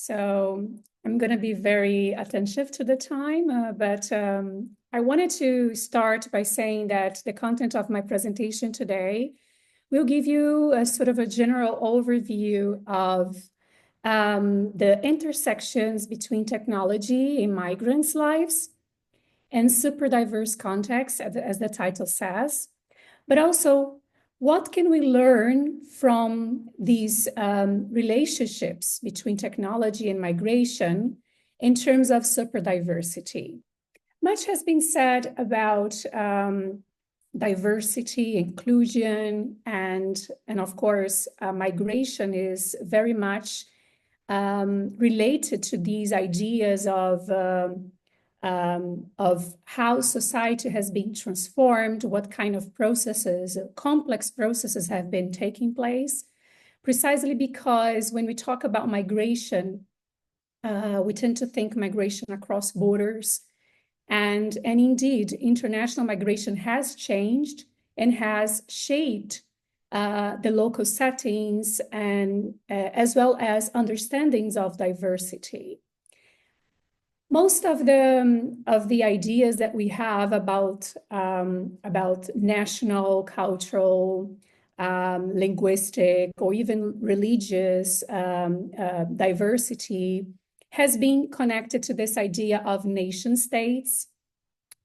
So I'm going to be very attentive to the time, but I wanted to start by saying that the content of my presentation today will give you a sort of a general overview of the intersections between technology in migrants' lives and super diverse contexts, as the title says, but also what can we learn from these relationships between technology and migration in terms of superdiversity? Much has been said about diversity, inclusion, and of course, migration is very much related to these ideas of how society has been transformed, what kind of processes, complex processes have been taking place, precisely because when we talk about migration, we tend to think migration across borders. And indeed, international migration has changed and has shaped the local settings and as well as understandings of diversity. Most of the ideas that we have about national, cultural, linguistic, or even religious diversity has been connected to this idea of nation states,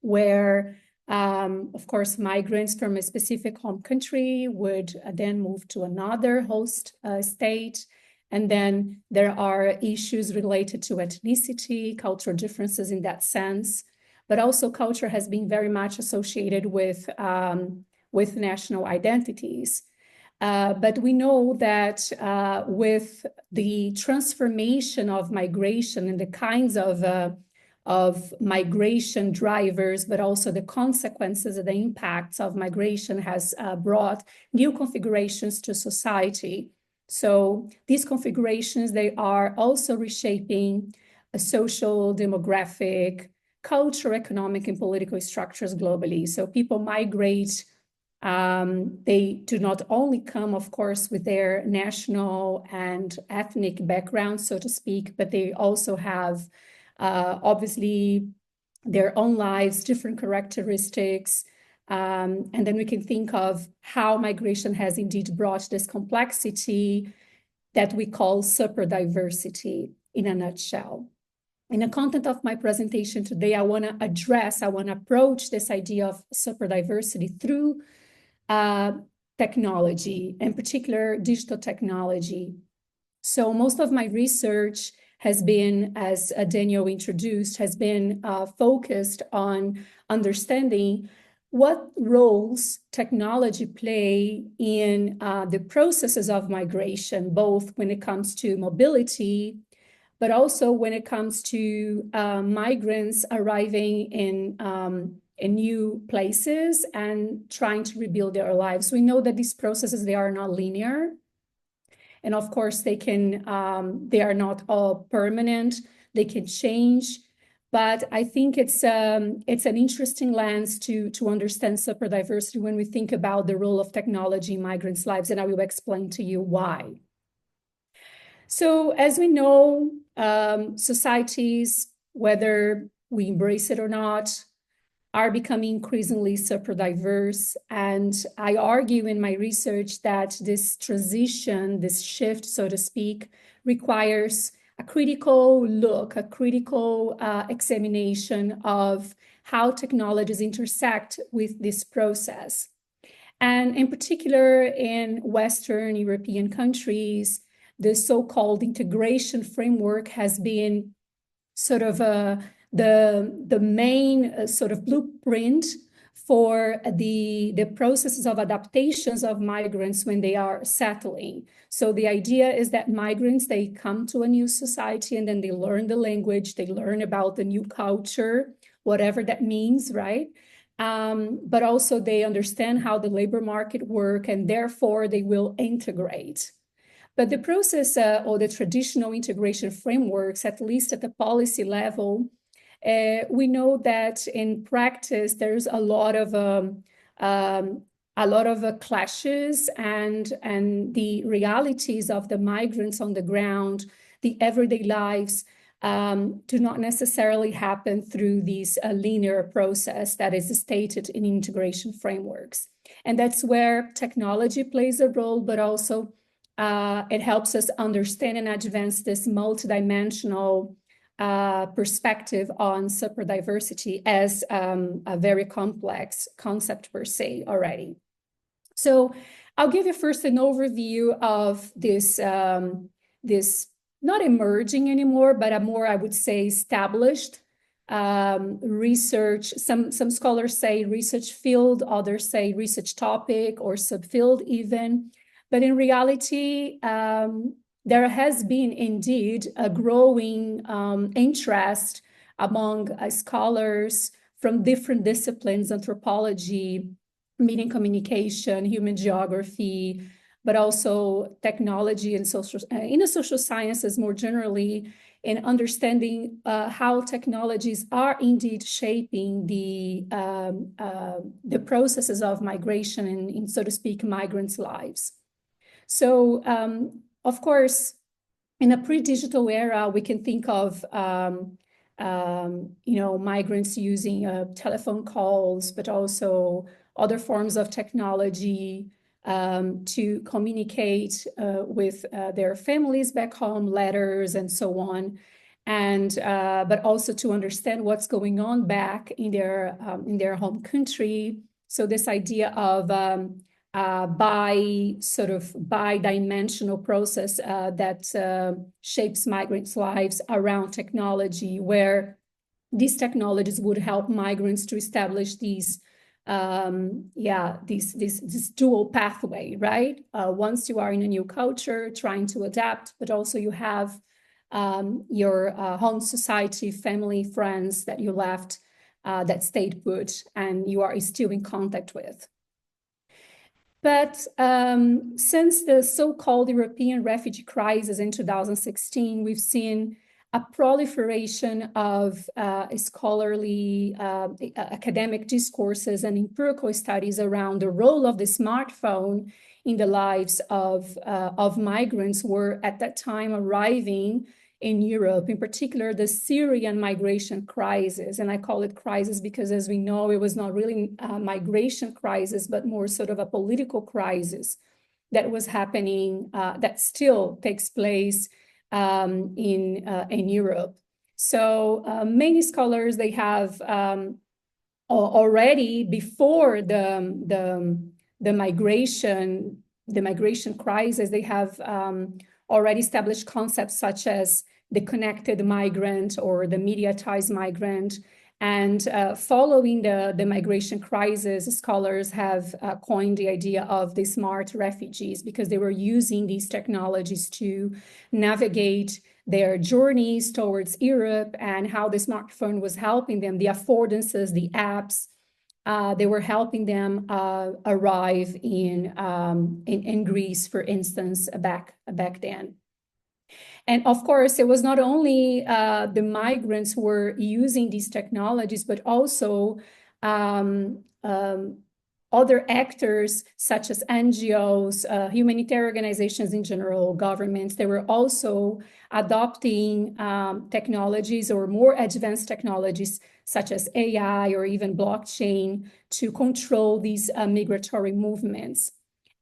where, of course, migrants from a specific home country would then move to another host state. And then there are issues related to ethnicity, cultural differences in that sense, but also culture has been very much associated with national identities. But we know that with the transformation of migration and the kinds of migration drivers, but also the consequences and the impacts of migration has brought new configurations to society. So these configurations, they are also reshaping a social, demographic, cultural, economic, and political structures globally. So people migrate. They do not only come, of course, with their national and ethnic background, so to speak, but they also have, obviously, their own lives, different characteristics. And then we can think of how migration has indeed brought this complexity that we call superdiversity in a nutshell. In the content of my presentation today, I want to approach this idea of superdiversity through technology, in particular digital technology. So most of my research has been, as Daniel introduced, has been focused on understanding what roles technology play in the processes of migration, both when it comes to mobility, but also when it comes to migrants arriving in new places and trying to rebuild their lives. We know that these processes, they are not linear. And of course, they are not all permanent. They can change. But I think it's an interesting lens to understand superdiversity when we think about the role of technology in migrants' lives, and I will explain to you why. So as we know, societies, whether we embrace it or not, are becoming increasingly superdiverse. And I argue in my research that this transition, this shift, so to speak, requires a critical look, a critical examination of how technologies intersect with this process. And in particular, in Western European countries, the so-called integration framework has been sort of the main sort of blueprint for the processes of adaptations of migrants when they are settling. So the idea is that migrants, they come to a new society and then they learn the language, they learn about the new culture, whatever that means, right? But also they understand how the labor market works, and therefore they will integrate. But the process or the traditional integration frameworks, at least at the policy level, we know that in practice there's a lot of clashes, and the realities of the migrants on the ground, the everyday lives do not necessarily happen through this linear process that is stated in integration frameworks. And that's where technology plays a role, but also it helps us understand and advance this multidimensional perspective on superdiversity as a very complex concept per se already. So I'll give you first an overview of this, this not emerging anymore, but a more, I would say, established research. Some scholars say research field, others say research topic or subfield even. But in reality, there has been indeed a growing interest among scholars from different disciplines, anthropology, media communication, human geography, but also technology and social, in the social sciences more generally, in understanding how technologies are indeed shaping the processes of migration in, so to speak, migrants' lives. So, of course, in a pre-digital era, we can think of migrants using telephone calls, but also other forms of technology to communicate with their families back home, letters and so on, and but also to understand what's going on back in their home country. So this idea of bi-dimensional process that shapes migrants' lives around technology, where these technologies would help migrants to establish these this dual pathway, right? Once you are in a new culture, trying to adapt, but also you have your home society, family, friends that you left, that stayed put, and you are still in contact with. But since the so-called European refugee crisis in 2016, we've seen a proliferation of scholarly academic discourses and empirical studies around the role of the smartphone in the lives of migrants who were at that time arriving in Europe, in particular the Syrian migration crisis. And I call it crisis because, as we know, it was not really a migration crisis, but more sort of a political crisis that was happening, that still takes place in Europe. So many scholars, they have already before the migration crisis, they have already established concepts such as the connected migrant or the mediatized migrant. And following the migration crisis, scholars have coined the idea of the smart refugees, because they were using these technologies to navigate their journeys towards Europe, and how the smartphone was helping them, the affordances, the apps, they were helping them arrive in Greece, for instance, back then. And of course, it was not only the migrants who were using these technologies, but also other actors such as NGOs, humanitarian organizations in general, governments. They were also adopting technologies or more advanced technologies such as AI or even blockchain to control these migratory movements.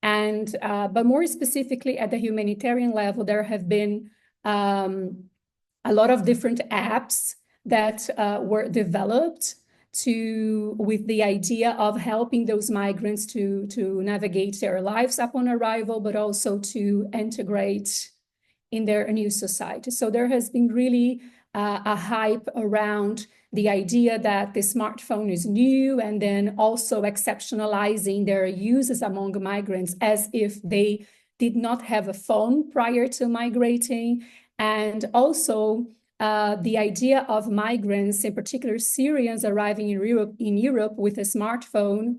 And but more specifically at the humanitarian level, there have been a lot of different apps that were developed with the idea of helping those migrants to navigate their lives upon arrival, but also to integrate in their new society. So there has been really a hype around the idea that the smartphone is new, and then also exceptionalizing their uses among migrants as if they did not have a phone prior to migrating. And also the idea of migrants, in particular Syrians arriving in Europe with a smartphone,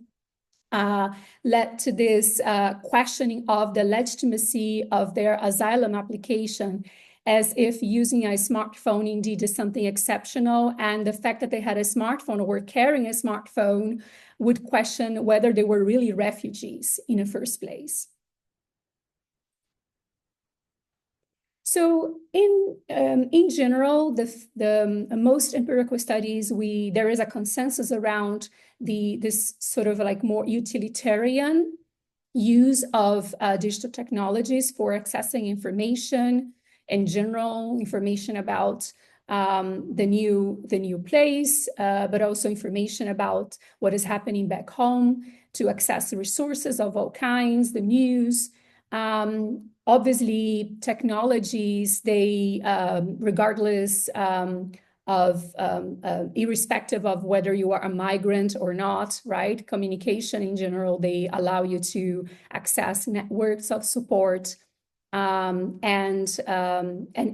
led to this questioning of the legitimacy of their asylum application, as if using a smartphone indeed is something exceptional, and the fact that they had a smartphone or were carrying a smartphone would question whether they were really refugees in the first place. So in general, the most empirical studies, there is a consensus around this sort of like more utilitarian use of digital technologies for accessing information in general, information about the new place, but also information about what is happening back home, to access resources of all kinds, the news. Obviously, technologies, they, regardless irrespective of whether you are a migrant or not, right? Communication in general, they allow you to access networks of support. And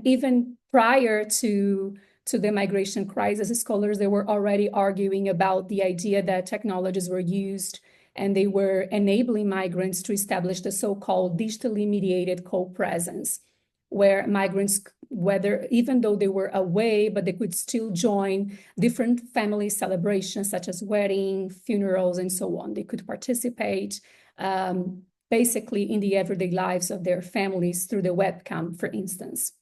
even prior to the migration crisis, scholars, they were already arguing about the idea that technologies were used and they were enabling migrants to establish the so-called digitally mediated co-presence, where migrants, even though they were away, but they could still join different family celebrations, such as weddings, funerals, and so on. They could participate basically in the everyday lives of their families through the webcam, for instance.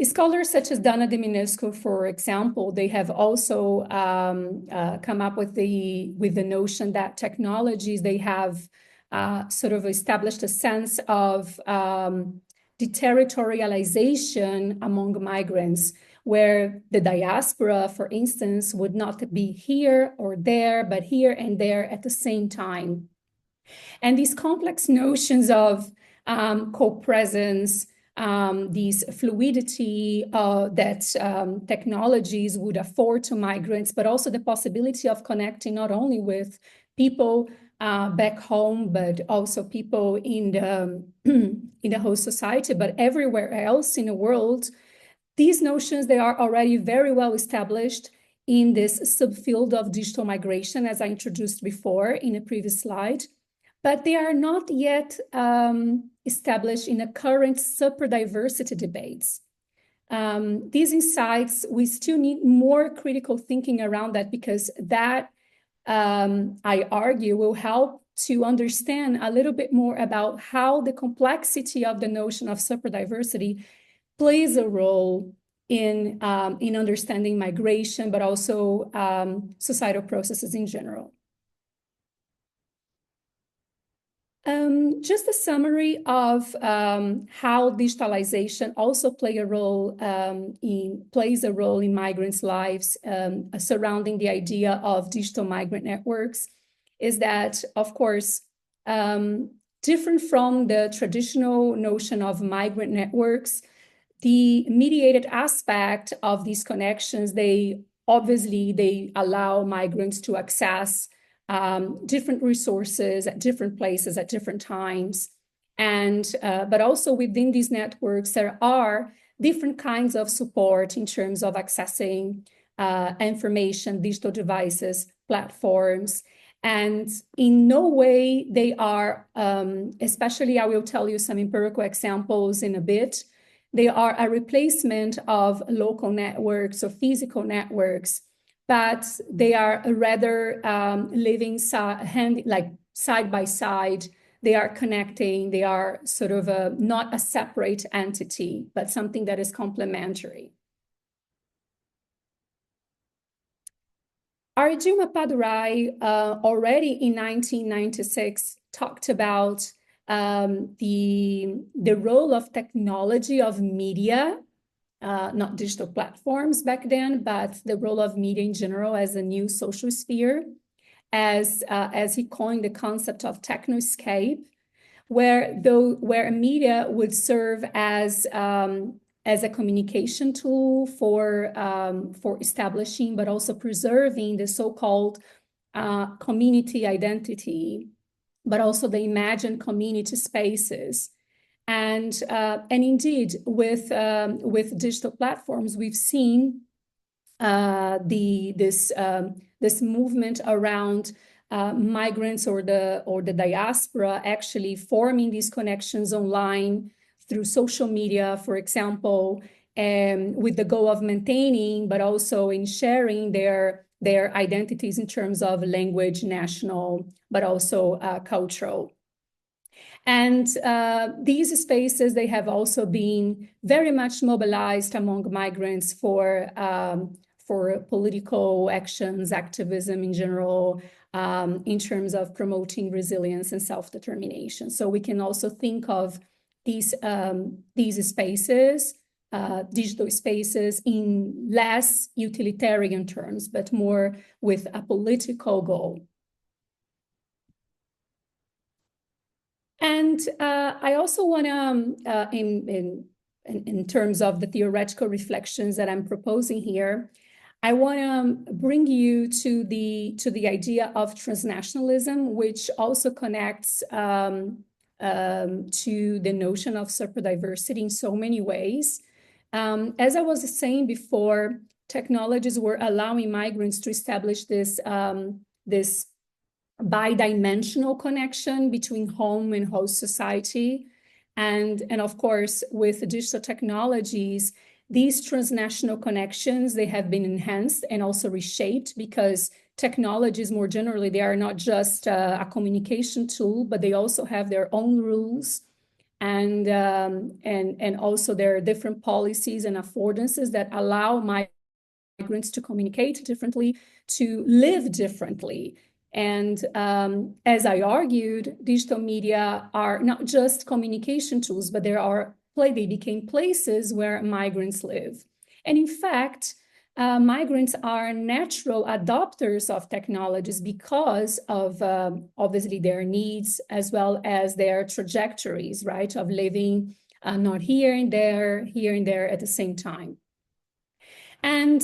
Scholars such as Dana Diminescu, for example, they have also come up with the notion that technologies, they have sort of established a sense of deterritorialization among migrants, where the diaspora, for instance, would not be here or there, but here and there at the same time. And these complex notions of co-presence, these fluidity that technologies would afford to migrants, but also the possibility of connecting not only with people back home, but also people in the host society, but everywhere else in the world. These notions, they are already very well established in this subfield of digital migration, as I introduced before in a previous slide, but they are not yet established in the current superdiversity debates. These insights, we still need more critical thinking around that, because that, I argue, will help to understand a little bit more about how the complexity of the notion of superdiversity plays a role in understanding migration, but also societal processes in general. Just a summary of how digitalization also plays a role in migrants' lives surrounding the idea of digital migrant networks is that, of course, different from the traditional notion of migrant networks, the mediated aspect of these connections, they allow migrants to access different resources at different places at different times. And but also within these networks, there are different kinds of support in terms of accessing information, digital devices, platforms. And in no way they are, especially I will tell you some empirical examples in a bit, they are a replacement of local networks or physical networks, but they are rather living side by side. They are connecting. They are sort of not a separate entity, but something that is complementary. Arjuna Padurai already in 1996 talked about the role of technology, of media, not digital platforms back then, but the role of media in general as a new social sphere, as he coined the concept of technoscape, where media would serve as a communication tool for establishing, but also preserving the so-called community identity, but also the imagined community spaces. And indeed, with digital platforms, we've seen this movement around migrants or the diaspora actually forming these connections online through social media, for example, with the goal of maintaining, but also in sharing their identities in terms of language, national, but also cultural. And these spaces, they have also been very much mobilized among migrants for political actions, activism in general, in terms of promoting resilience and self-determination. So we can also think of these spaces, digital spaces, in less utilitarian terms, but more with a political goal. And I also want to, in terms of the theoretical reflections that I'm proposing here, I want to bring you to the idea of transnationalism, which also connects to the notion of superdiversity in so many ways. As I was saying before, technologies were allowing migrants to establish this bi-dimensional connection between home and host society. And of course, with digital technologies, these transnational connections, they have been enhanced and also reshaped, because technologies more generally, they are not just a communication tool, but they also have their own rules. And also there are different policies and affordances that allow migrants to communicate differently, to live differently. And as I argued, digital media are not just communication tools, but they became places where migrants live. And in fact, migrants are natural adopters of technologies because of obviously their needs, as well as their trajectories, right, of living not here and there at the same time. And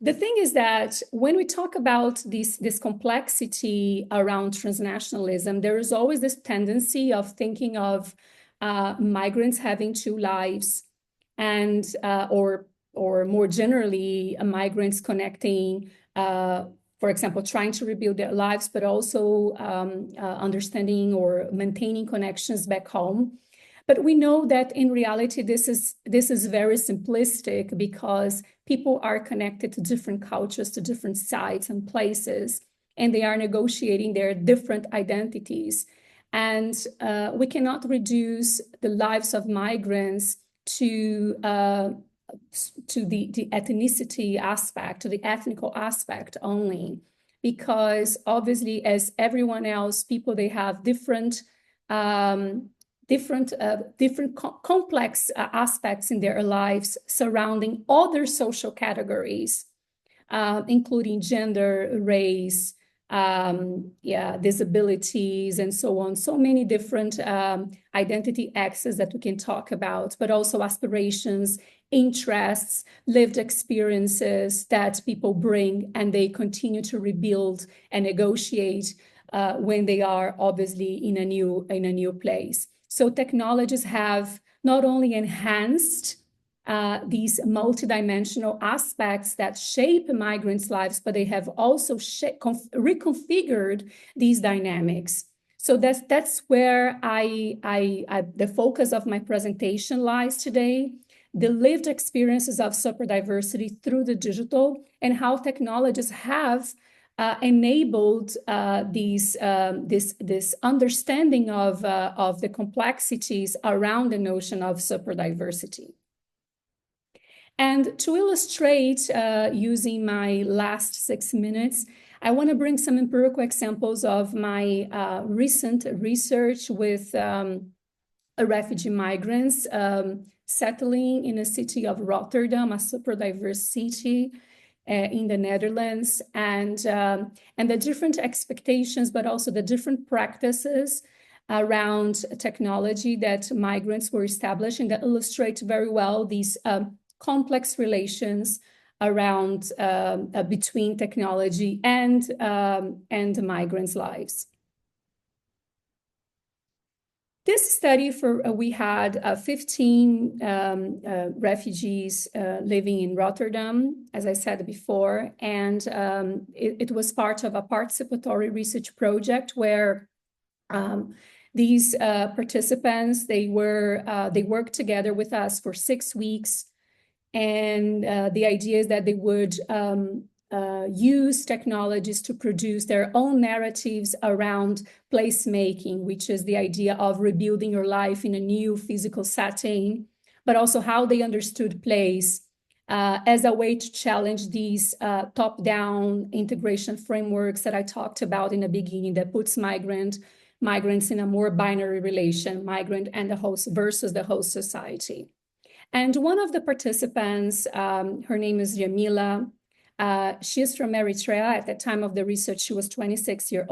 the thing is that when we talk about this complexity around transnationalism, there is always this tendency of thinking of migrants having two lives, and or more generally, migrants connecting, for example, trying to rebuild their lives, but also understanding or maintaining connections back home. But we know that in reality, this is very simplistic, because people are connected to different cultures, to different sites and places, and they are negotiating their different identities. And we cannot reduce the lives of migrants to the ethnicity aspect, to the ethnical aspect only, because obviously, as everyone else, people, they have different complex aspects in their lives surrounding other social categories, including gender, race, disabilities, and so on. So many different identity axes that we can talk about, but also aspirations, interests, lived experiences that people bring, and they continue to rebuild and negotiate when they are obviously in a new place. So technologies have not only enhanced these multidimensional aspects that shape migrants' lives, but they have also reconfigured these dynamics. So that's where the focus of my presentation lies today: the lived experiences of superdiversity through the digital, and how technologies have enabled this understanding of the complexities around the notion of superdiversity. And to illustrate, using my last 6 minutes, I want to bring some empirical examples of my recent research with refugee migrants settling in the city of Rotterdam, a superdiverse city in the Netherlands, and the different expectations, but also the different practices around technology that migrants were establishing, that illustrate very well these complex relations around between technology and migrants' lives. This study, we had 15 refugees living in Rotterdam, as I said before, and it was part of a participatory research project where these participants, they worked together with us for 6 weeks, and the idea is that they would use technologies to produce their own narratives around placemaking, which is the idea of rebuilding your life in a new physical setting, but also how they understood place as a way to challenge these top-down integration frameworks that I talked about in the beginning that puts migrants in a more binary relation, migrant and the host versus the host society. And one of the participants, her name is Yamila. She is from Eritrea. At the time of the research, she was 26 years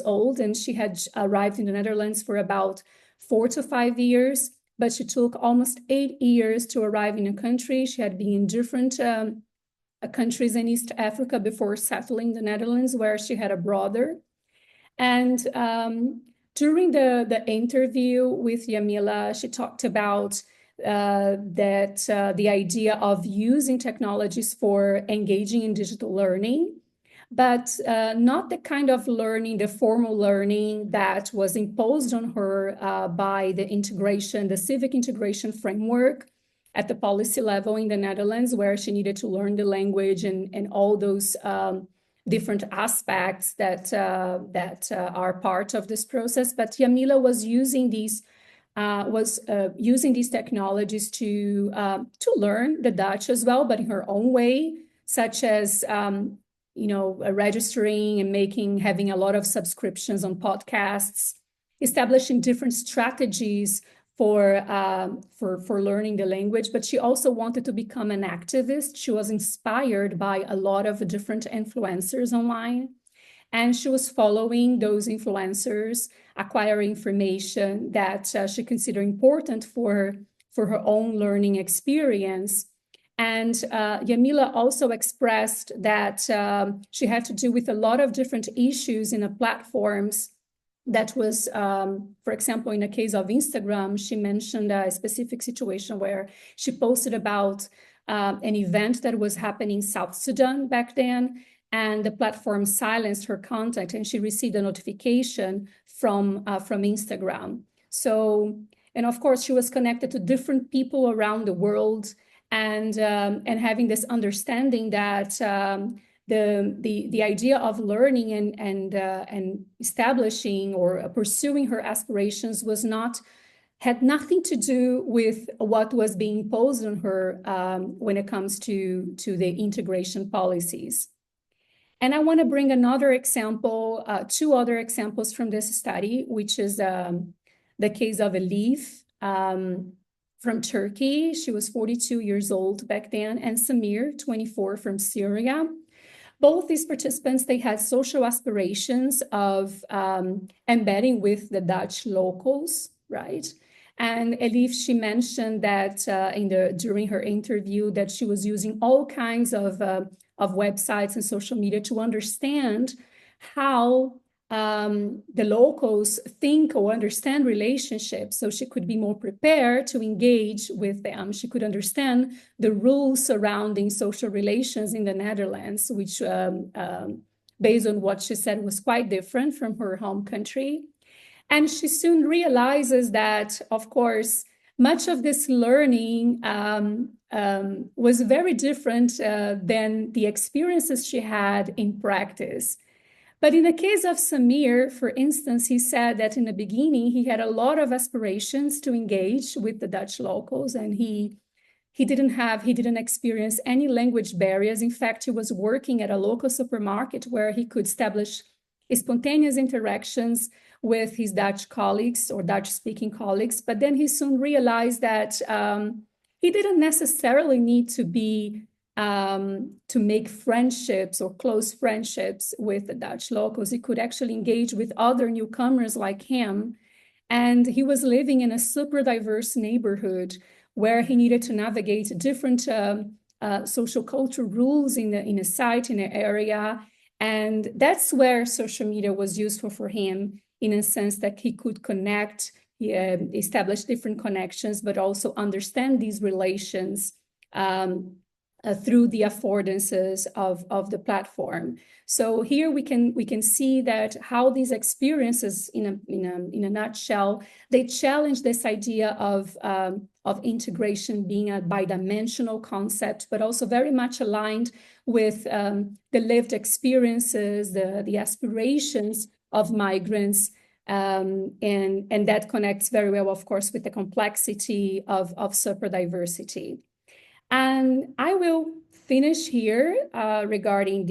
old, and she had arrived in the Netherlands for about 4 to 5 years, but she took almost 8 years to arrive in a country. She had been in different countries in East Africa before settling the Netherlands, where she had a brother. And during the interview with Yamila, she talked about the idea of using technologies for engaging in digital learning, but not the kind of learning, the formal learning that was imposed on her by the civic integration framework at the policy level in the Netherlands, where she needed to learn the language and all those different aspects that are part of this process. But Yamila was using these technologies to learn the Dutch as well, but in her own way, such as registering and having a lot of subscriptions on podcasts, establishing different strategies for learning the language. But she also wanted to become an activist. She was inspired by a lot of different influencers online, and she was following those influencers, acquiring information that she considered important for her own learning experience. And Yamila also expressed that she had to deal with a lot of different issues in the platforms. That was, for example, in the case of Instagram, she mentioned a specific situation where she posted about an event that was happening in South Sudan back then, and the platform silenced her contact, and she received a notification from Instagram. So, and of course, she was connected to different people around the world, and having this understanding that the idea of learning and establishing or pursuing her aspirations had nothing to do with what was being imposed on her when it comes to the integration policies. And I want to bring another example, 2 other examples from this study, which is the case of Elif from Turkey. She was 42 years old back then, and Samir, 24, from Syria. Both these participants, they had social aspirations of embedding with the Dutch locals, right? And Elif, she mentioned that during her interview that she was using all kinds of websites and social media to understand how the locals think or understand relationships, so she could be more prepared to engage with them. She could understand the rules surrounding social relations in the Netherlands, which based on what she said was quite different from her home country. And she soon realizes that, of course, much of this learning was very different than the experiences she had in practice. But in the case of Samir, for instance, he said that in the beginning, he had a lot of aspirations to engage with the Dutch locals, and he didn't experience any language barriers. In fact, he was working at a local supermarket where he could establish spontaneous interactions with his Dutch colleagues or Dutch-speaking colleagues. But then he soon realized that he didn't necessarily need to make friendships or close friendships with the Dutch locals. He could actually engage with other newcomers like him. And he was living in a super diverse neighborhood where he needed to navigate different social cultural rules in a site, in an area. And that's where social media was useful for him, in a sense that he could connect, establish different connections, but also understand these relations through the affordances of the platform. So here we can see that how these experiences, in a nutshell, they challenge this idea of of integration being a bidimensional concept, but also very much aligned with the lived experiences, the aspirations of migrants. And that connects very well, of course, with the complexity of superdiversity. And I will finish here regarding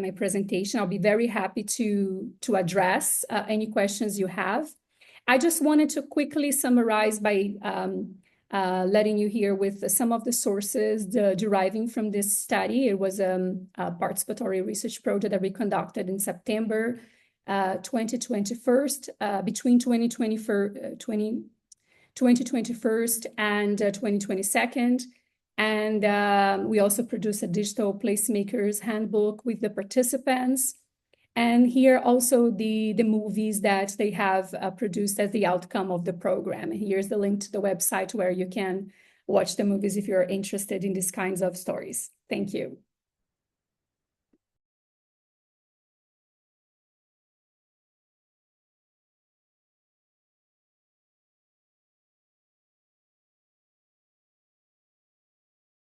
my presentation. I'll be very happy to address any questions you have. I just wanted to quickly summarize by letting you hear with some of the sources deriving from this study. It was a participatory research project that we conducted in September 2021, between 2021 and 2022. And we also produced a digital placemakers handbook with the participants. And here also the movies that they have produced as the outcome of the program. And here's the link to the website where you can watch the movies if you're interested in these kinds of stories. Thank you.